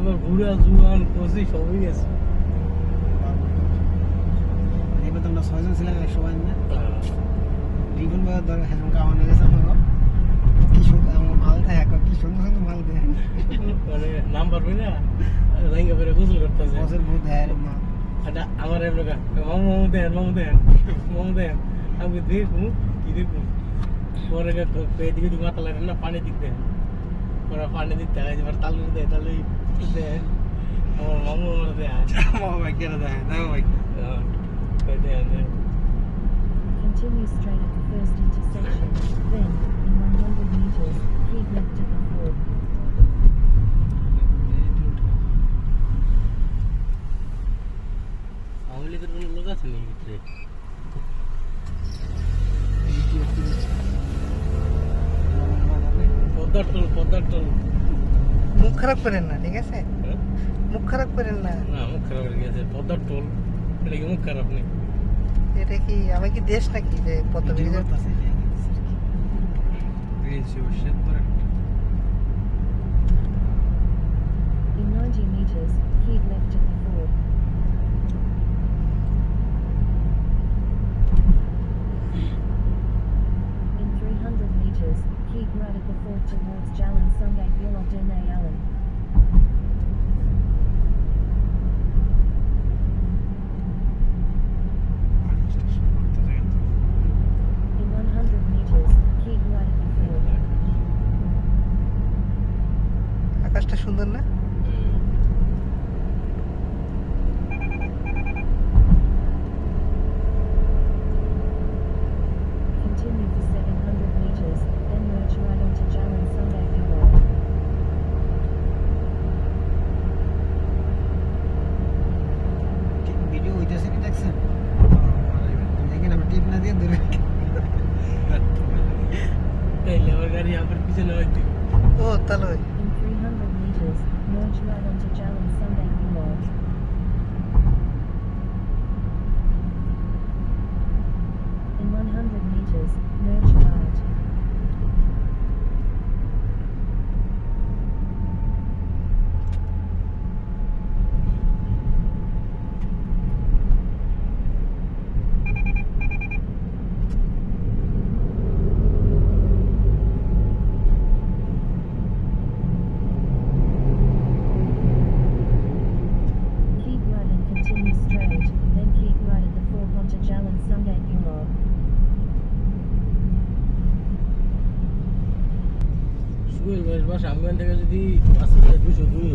এবার বুড়া জুয়ান কচি সবই গেছে। এবার তোমরা 6 জন ছিলাম এক সময় না রিবন বা ধরে হ্যাঁ কামানো গেছে আমরা কি সুন্দর মাল থাকে কি সুন্দর সুন্দর মাল দেয় মানে নাম পারবি না লাইঙ্গা পেরে গোসল করতেছে বছর বহুত দেয় রে মা এটা আমার এমন মামু দেন আমি দেখবো কি দেখবো পরে এদিকে দিকে মাথা লাগে না পানি দিতে ওরা পানি দিতে হয় এবার তালু দেয় তাহলে দেন আমার মামু আমার দেয় মামা ভাই কেন দেয় না ভাই দেন Continue straight at the first intersection, then, in 100 meters, keep left at the ford. Awami লীগের কোনো লোক আছে নাকি ভিতরে পদ্মার টোল মুখ খারাপ করেন না ঠিক আছে মুখ খারাপ করেন না না মুখ খারাপ হয়ে গেছে পদ্মার টোল এটা কি মুখ খারাপ নেই এটা কি আমার কি দেশ নাকি যে কত বেরিয়ে আছে এই সে In 90 meters, keep left at the ford. In 300 meters, keep right at the ford towards Jalan Sungai Buloh Dene Alan. In 100 meters, keep right at the ford. আকাশটা সুন্দর না Continue for 700 meters, then merge right onto Jalan Sungai Buloh. Video হইতেছে কি দেখছেন দেখেন আমরা টিপ না দিয়ে ধরে তাইলে আমার গাড়ি আমার পিছনে হয়তো ও তাহলে In 300 meters, merge right onto Jalan Sungai Buloh. In 100 meters, merge right. Keep right and continue straight, then keep right at the ford onto Jalan Sungai Buloh. সুয়েল ভাইয়ের বাসা আমি থেকে যদি বাসে 202